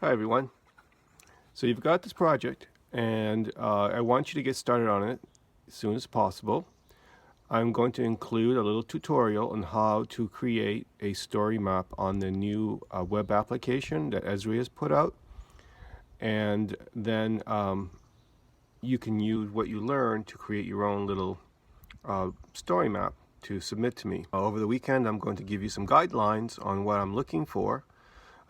Hi everyone. So you've got this project and I want you to get started on it as soon as possible. I'm going to include a little tutorial on how to create a story map on the new web application that Esri has put out. And then you can use what you learn to create your own little story map to submit to me. Over the weekend I'm going to give you some guidelines on what I'm looking for.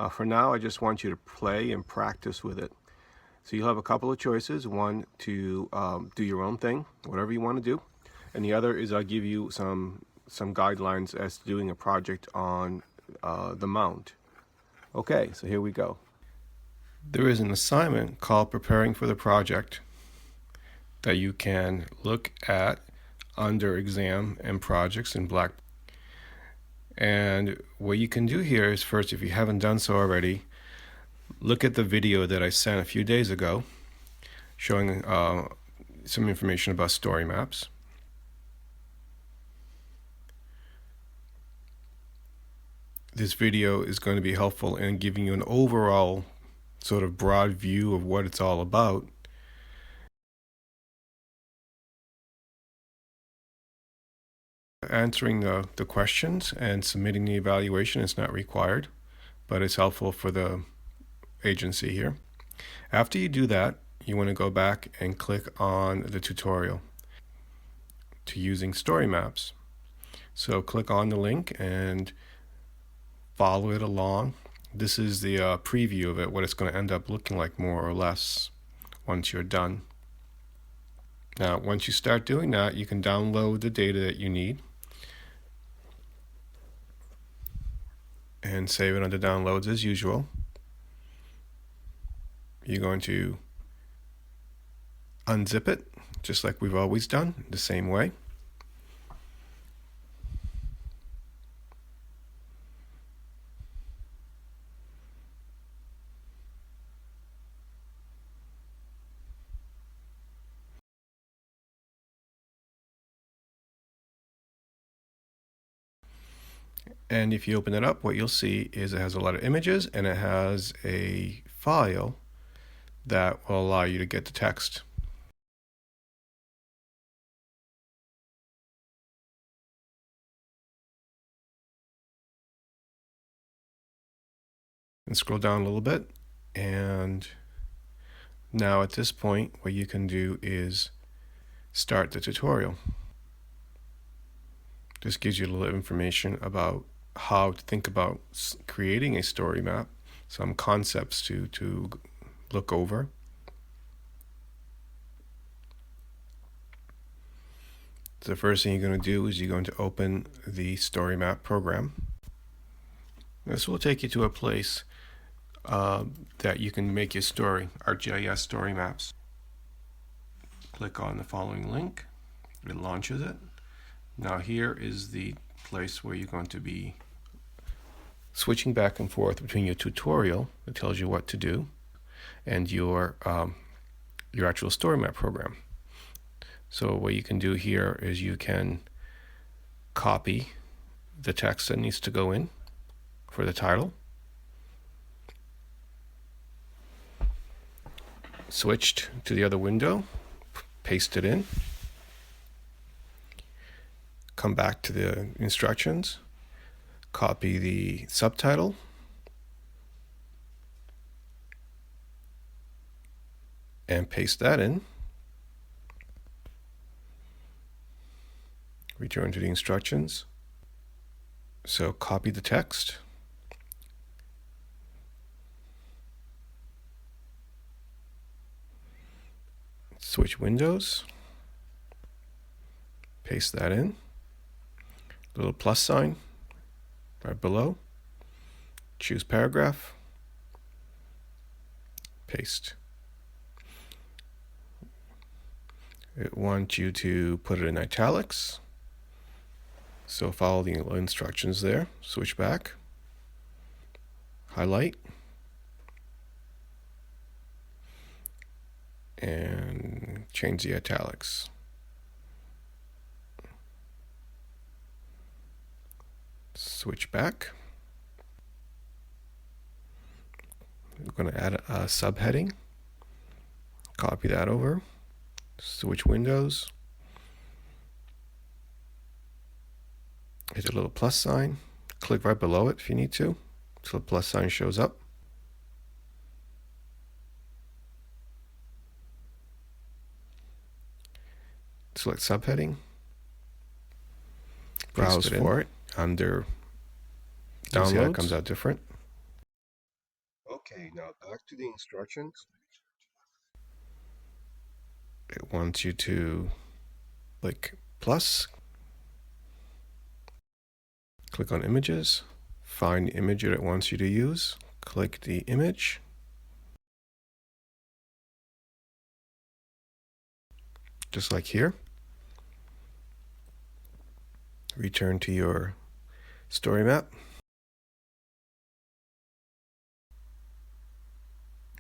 For now I just want you to play and practice with it. So you'll have a couple of choices. One, to do your own thing, whatever you want to do. And the other is I'll give you some guidelines as to doing a project on the mount. Okay, so here we go. There is an assignment called Preparing for the Project that you can look at under Exam and Projects in black. And what you can do here is, first, if you haven't done so already, look at the video that I sent a few days ago showing some information about story maps. This video is going to be helpful in giving you an overall sort of broad view of what it's all about. Answering the questions and submitting the evaluation is not required, but it's helpful for the agency here. After you do that, you want to go back and click on the tutorial to using story maps. So click on the link and follow it along. This is the preview of it, what it's going to end up looking like more or less once you're done. Now, once you start doing that, you can download the data that you need and save it under downloads as usual. You're going to unzip it, just like we've always done, the same way. And if you open it up, what you'll see is it has a lot of images and it has a file that will allow you to get the text. And scroll down a little bit, and now at this point what you can do is start the tutorial. This gives you a little information about how to think about creating a story map, some concepts to look over. The first thing you're going to do is you're going to open the story map program. This will take you to a place that you can make your story, ArcGIS story maps. Click on the following link, it launches it. Now here is the place where you're going to be switching back and forth between your tutorial that tells you what to do and your actual story map program. So what you can do here is you can copy the text that needs to go in for the title, switched to the other window, paste it in, come back to the instructions, copy the subtitle, and paste that in. Return to the instructions. So copy the text, switch windows, paste that in, little plus sign right below, choose paragraph, paste. It wants you to put it in italics, so follow the instructions there, switch back, highlight, and change the italics. Switch back, We're going to add a subheading. Copy that over. Switch windows. Hit a little plus sign. Click right below it if you need to, so the plus sign shows up. Select subheading. Browse for it under downloads. See how it comes out different. Okay, now back to the instructions. It wants you to click plus, click on images, find the image that it wants you to use, click the image, just like here. Return to your story map.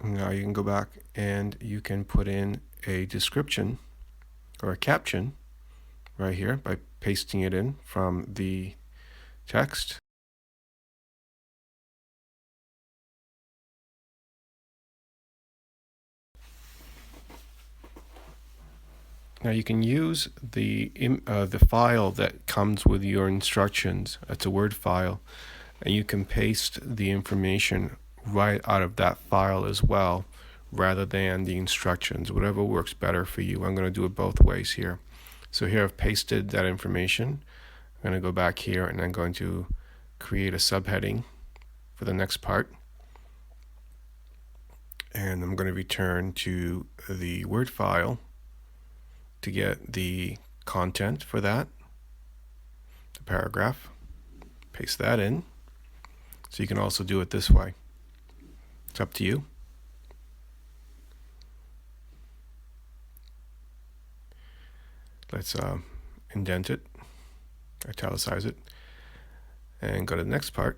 Now you can go back and you can put in a description or a caption right here by pasting it in from the text. Now you can use the file that comes with your instructions. It's a Word file, and you can paste the information right out of that file as well, rather than the instructions. Whatever works better for you. I'm going to do it both ways here. So here I've pasted that information. I'm going to go back here and I'm going to create a subheading for the next part. And I'm going to return to the Word file to get the content for that, the paragraph. Paste that in. So you can also do it this way. It's up to you. Let's indent it, italicize it, and go to the next part.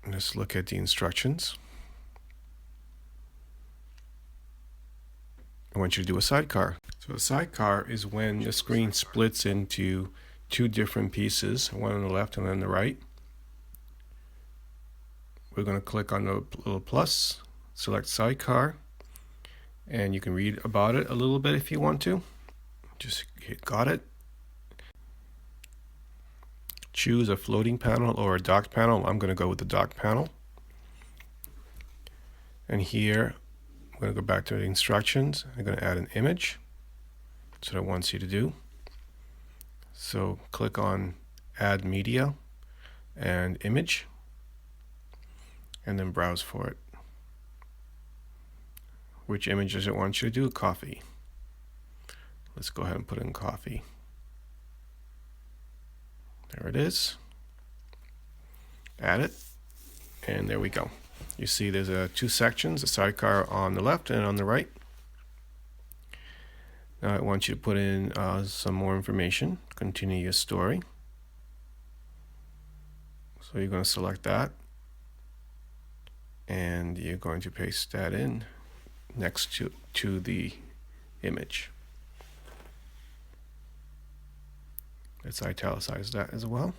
And let's look at the instructions. I want you to do a sidecar. So a sidecar is when the screen splits into two different pieces, one on the left and one on the right. We're going to click on the little plus, select sidecar, and you can read about it a little bit if you want to. Just hit got it. Choose a floating panel or a docked panel. I'm going to go with the docked panel. And here, I'm going to go back to the instructions. I'm going to add an image. That's what it wants you to do. So click on Add Media and Image, and then browse for it. Which image does it want you to do? Coffee. Let's go ahead and put in coffee. There it is. Add it, and there we go. You see there's two sections, a sidecar on the left and on the right. Now I want you to put in some more information. Continue your story. So you're going to select that, and you're going to paste that in next to the image. Let's italicize that as well.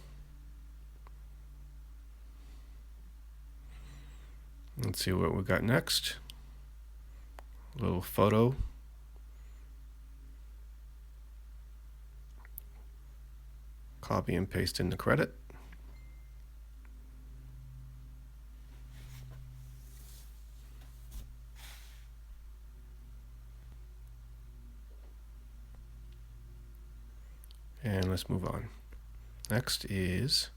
Let's see what we got next. A little photo. Copy and paste in the credit. And let's move on. Next is,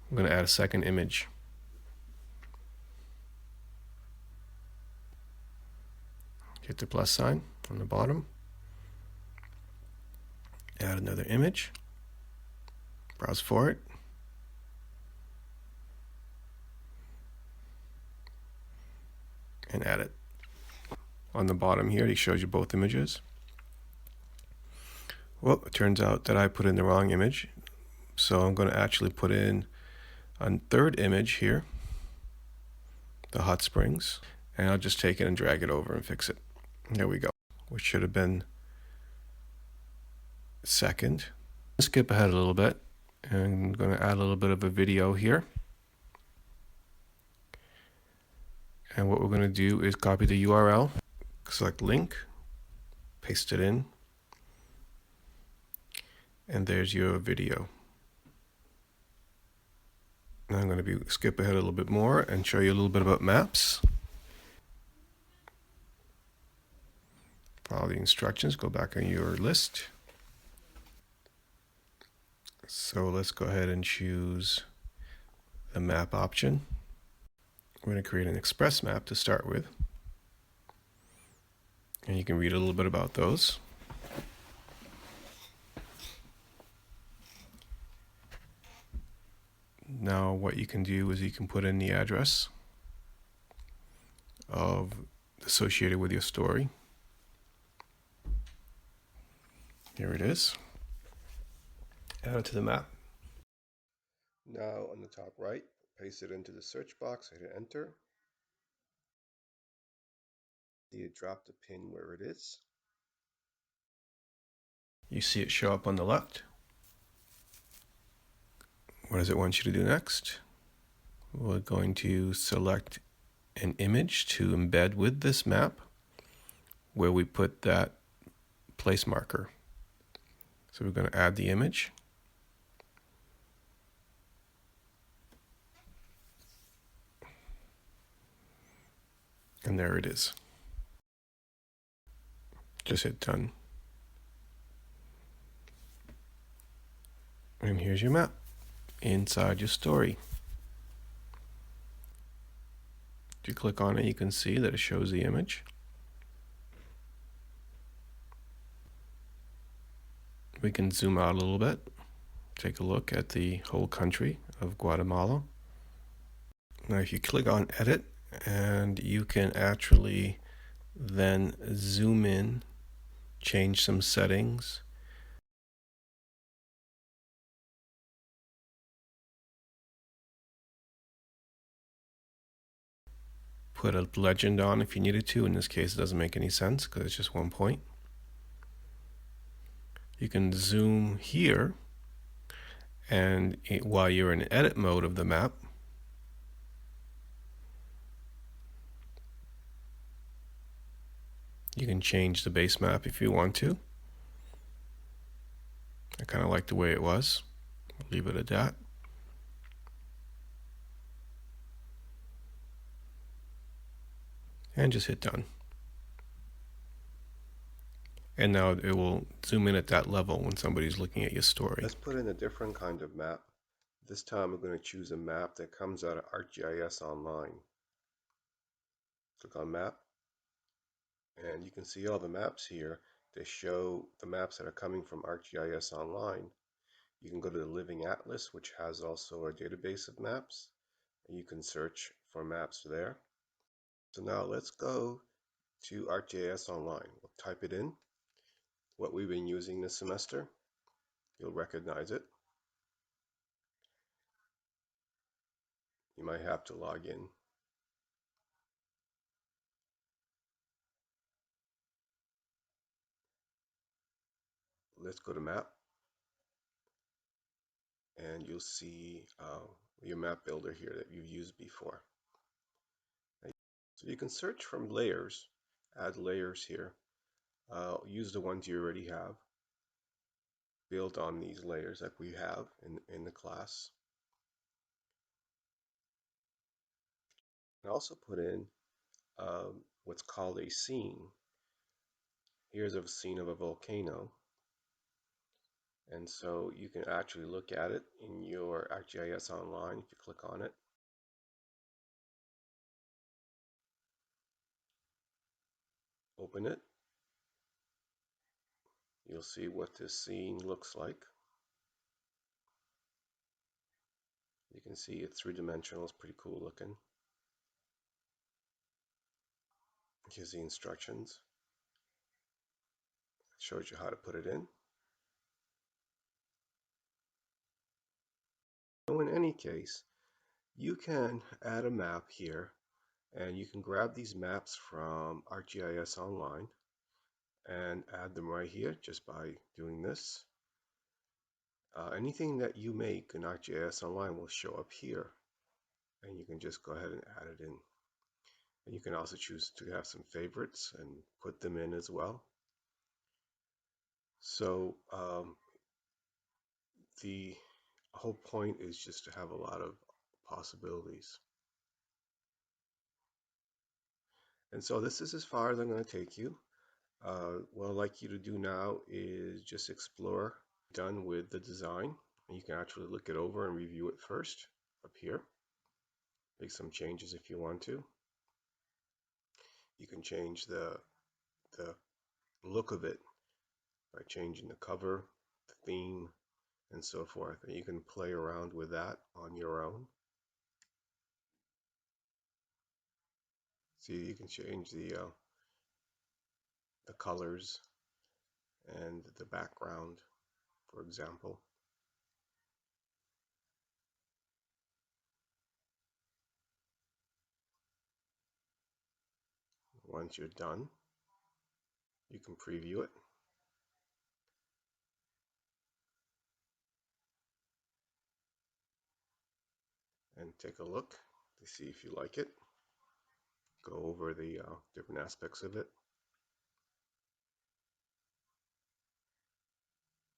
I'm going to add a second image. Hit the plus sign on the bottom. Add another image. Browse for it. And add it. On the bottom here, it shows you both images. Well, it turns out that I put in the wrong image. So I'm going to actually put in a third image here, the hot springs, and I'll just take it and drag it over and fix it. There we go. Which should have been second. Skip ahead a little bit, and I'm going to add a little bit of a video here. And what we're going to do is copy the URL, select link, paste it in, and there's your video. Now I'm going to skip ahead a little bit more and show you a little bit about maps. Follow the instructions, go back on your list. So let's go ahead and choose the map option. We're going to create an express map to start with. And you can read a little bit about those. Now what you can do is you can put in the address associated with your story. Here it is. Add it to the map. Now on the top right, paste it into the search box, hit enter. You drop the pin where it is. You see it show up on the left. What does it want you to do next? We're going to select an image to embed with this map where we put that place marker. So we're going to add the image. And there it is. Just hit done. And here's your map inside your story. If you click on it, you can see that it shows the image. We can zoom out a little bit, take a look at the whole country of Guatemala. Now if you click on edit, and you can actually then zoom in, change some settings. Put a legend on if you needed to. In this case, it doesn't make any sense because it's just one point. You can zoom here, and while you're in edit mode of the map, you can change the base map if you want to. I kind of like the way it was. Leave it at that. And just hit done. And now it will zoom in at that level when somebody's looking at your story. Let's put in a different kind of map. This time we're going to choose a map that comes out of ArcGIS Online. Click on Map, and you can see all the maps here. They show the maps that are coming from ArcGIS Online. You can go to the Living Atlas, which has also a database of maps, and you can search for maps there. So now let's go to ArcGIS Online. We'll type it in, what we've been using this semester. You'll recognize it. You might have to log in. Let's go to Map, and you'll see your map builder here that you've used before. So you can search from layers, add layers here. Use the ones you already have. Build on these layers like we have in the class. And also put in what's called a scene. Here's a scene of a volcano. And so you can actually look at it in your ArcGIS Online if you click on it. Open it. You'll see what this scene looks like. You can see it's three-dimensional. It's pretty cool looking. Here's the instructions. It shows you how to put it in. So in any case, you can add a map here, and you can grab these maps from ArcGIS Online and add them right here just by doing this. Anything that you make in ArcGIS Online will show up here, and you can just go ahead and add it in. And you can also choose to have some favorites and put them in as well. So the whole point is just to have a lot of possibilities. And so this is as far as I'm going to take you. What I'd like you to do now is just explore. Done with the design. And you can actually look it over and review it first up here. Make some changes if you want to. You can change the look of it by changing the cover, the theme, and so forth. And you can play around with that on your own. See, you can change the colors and the background, for example. Once you're done, you can preview it and take a look to see if you like it. Go over the different aspects of it.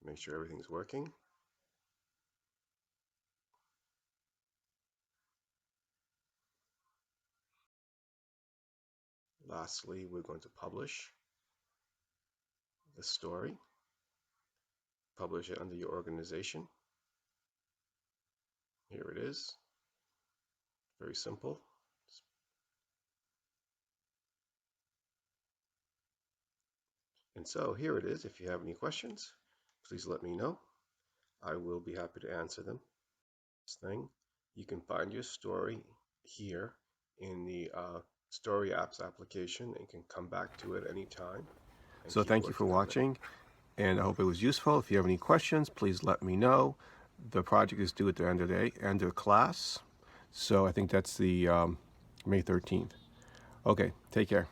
Make sure everything's working. Lastly, we're going to publish the story. Publish it under your organization. Here it is. Very simple. And so here it is. If you have any questions, please let me know. I will be happy to answer them. This thing, you can find your story here in the Story Apps application and can come back to it anytime. So thank you for watching, and I hope it was useful. If you have any questions, please let me know. The project is due at the end of the day, end of class. So I think that's the May 13th. Okay, take care.